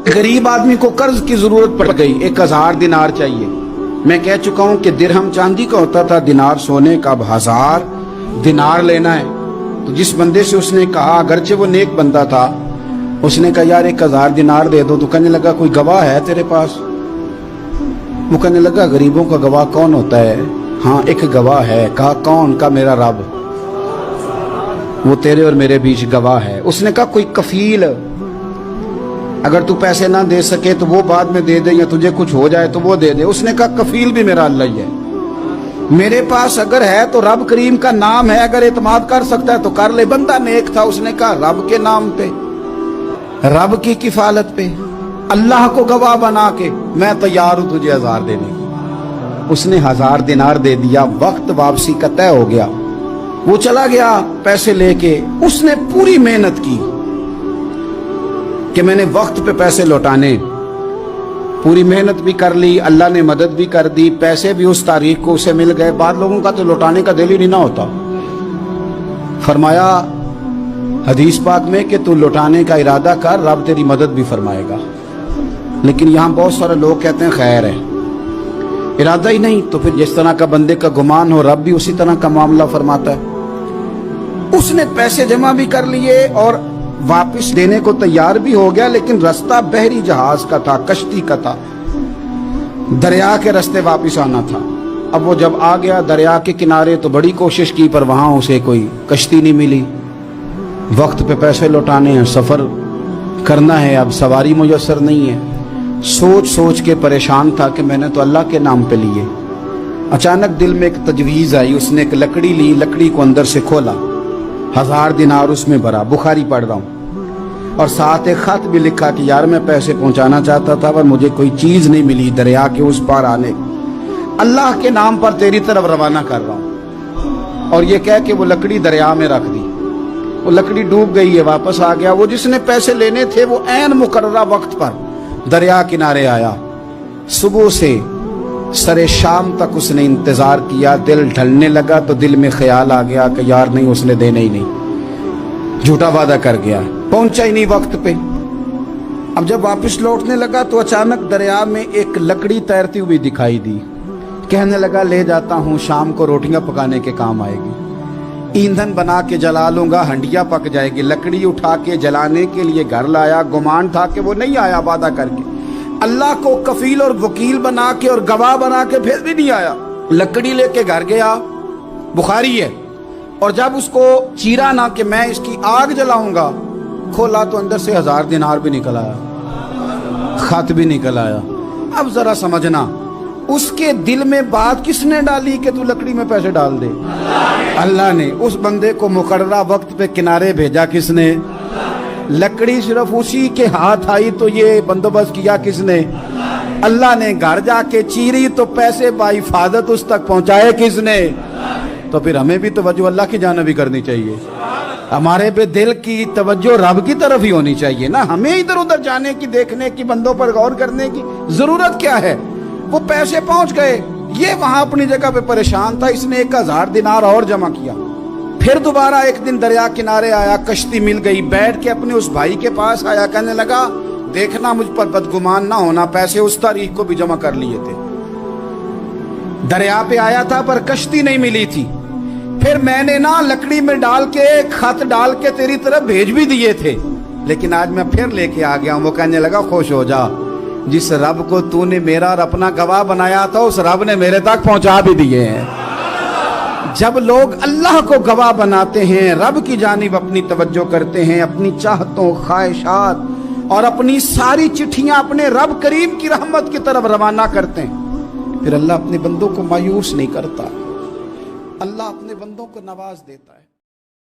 गरीब आदमी को कर्ज की जरूरत पड़ गई, 1000 दिनार चाहिए। मैं कह चुका हूं कि दिरहम चांदी का होता था, दिनार सोने का। अब 1000 दिनार लेना है। तो जिस बंदे से उसने कहा, अगरचे वो नेक बंदा था, उसने कहा यार 1000 दिनार दे दो। तो कहने लगा कोई गवाह है तेरे पास? वो कहने लगा गरीबों का गवाह कौन होता है? हाँ एक गवाह है। कहा कौन? का मेरा रब, वो तेरे और मेरे बीच गवाह है। उसने कहा कोई कफील, अगर तू पैसे ना दे सके तो वो बाद में दे दे, या तुझे कुछ हो जाए तो वो दे दे। उसने कहा कफील भी मेरा अल्लाह ही है। मेरे पास अगर है तो रब करीम का नाम है, अगर एतमाद कर सकता है तो कर ले। बंदा नेक था, उसने कहा रब के नाम पे, रब की किफालत पे, अल्लाह को गवाह बना के मैं तैयार हूं तुझे 1000 देने की। उसने 1000 दिनार दे दिया। वक्त वापसी का तय हो गया। वो चला गया पैसे लेके। उसने पूरी मेहनत की कि मैंने वक्त पे पैसे लौटाने, पूरी मेहनत भी कर ली, अल्लाह ने मदद भी कर दी, पैसे भी उस तारीख को उसे मिल गए। बाद लोगों का तो लौटाने का दिल ही नहीं ना होता। फरमाया हदीस पाक में कि तू लौटाने का इरादा कर, रब तेरी मदद भी फरमाएगा। लेकिन यहाँ बहुत सारे लोग कहते हैं खैर है, इरादा ही नहीं। तो फिर जिस तरह का बंदे का गुमान हो, रब भी उसी तरह का मामला फरमाता है। उसने पैसे जमा भी कर लिए और वापस देने को तैयार भी हो गया, लेकिन रास्ता बहरी जहाज का था, कश्ती का था, दरिया के रास्ते वापस आना था। अब वो जब आ गया दरिया के किनारे तो बड़ी कोशिश की, पर वहां उसे कोई कश्ती नहीं मिली। वक्त पे पैसे लौटाने हैं, सफर करना है, अब सवारी मुयस्सर नहीं है। सोच सोच के परेशान था कि मैंने तो अल्लाह के नाम पे लिए। अचानक दिल में एक तजवीज आई। उसने एक लकड़ी ली, लकड़ी को अंदर से खोला, 1000 दिनार उसमें भरा। बुखारी पढ़ रहा हूं, और साथ एक खत भी लिखा कि यार मैं पैसे पहुंचाना चाहता था पर मुझे कोई चीज नहीं मिली दरिया के उस पार आने, अल्लाह के नाम पर तेरी तरफ रवाना कर रहा हूं। और ये कह के वो लकड़ी दरिया में रख दी। वो लकड़ी डूब गई है, वापस आ गया। वो जिसने पैसे लेने थे वो ऐन मुकर्ररा वक्त पर दरिया किनारे आया। सुबह से सरे शाम तक उसने इंतजार किया। दिल ढलने लगा तो दिल में ख्याल आ गया कि यार नहीं, उसने देने ही नहीं, झूठा वादा कर गया, पहुंचा ही नहीं वक्त पे। अब जब वापस लौटने लगा तो अचानक दरिया में एक लकड़ी तैरती हुई दिखाई दी। कहने लगा ले जाता हूं, शाम को रोटियां पकाने के काम आएगी, ईंधन बना के जला लूंगा, हंडिया पक जाएगी। लकड़ी उठा के जलाने के लिए घर लाया। गुमान था कि वो नहीं आया वादा करके। अल्लाह को कफील और वकील बना के और गवाह बना के फिर भी नहीं आया। लकड़ी लेके घर गया, बुखारी है। और जब उसको चीरा ना कि मैं इसकी आग जलाऊंगा, खोला तो अंदर से 1000 दिनार भी निकल आया, खत भी निकल आया। अब जरा समझना, उसके दिल में बात किसने डाली कि तू लकड़ी में पैसे डाल दे? अल्लाह ने। उस बंदे को मुकर्ररा वक्त पे किनारे भेजा किसने? लकड़ी सिर्फ उसी के हाथ आई तो ये बंदोबस्त किया किसने? अल्लाह ने। घर जाके चीरी तो पैसे बाहिफाजत उस तक पहुंचाए किसने? तो फिर हमें भी तवज्जो अल्लाह की जानिब भी करनी चाहिए। हमारे पे दिल की तवज्जो रब की तरफ ही होनी चाहिए ना। हमें इधर उधर जाने की, देखने की, बंदों पर गौर करने की जरूरत क्या है? वो पैसे पहुंच गए, ये वहां अपनी जगह पे परेशान था। इसने 1000 दिनार और जमा किया। फिर दोबारा एक दिन दरिया किनारे आया, कश्ती मिल गई, बैठ के अपने उस भाई के पास आया। कहने लगा देखना मुझ पर बदगुमान ना होना, पैसे उस तारीख को भी जमा कर लिए थे। दरिया पे आया था पर कश्ती नहीं मिली थी। फिर मैंने ना लकड़ी में डाल के, खत डाल के तेरी तरफ भेज भी दिए थे, लेकिन आज मैं फिर लेके आ गया हूं। वो कहने लगा खुश हो जा, जिस रब को तूने मेरा और अपना गवाह बनाया था उस रब ने मेरे तक पहुंचा भी दिए हैं। जब लोग अल्लाह को गवाह बनाते हैं, रब की जानिब अपनी तवज्जो करते हैं, अपनी चाहतों, ख्वाहिशात और अपनी सारी चिट्ठियां अपने रब करीम की रहमत की तरफ रवाना करते हैं, फिर अल्लाह अपने बंदों को मायूस नहीं करता। अल्लाह अपने बंदों को नवाज देता है।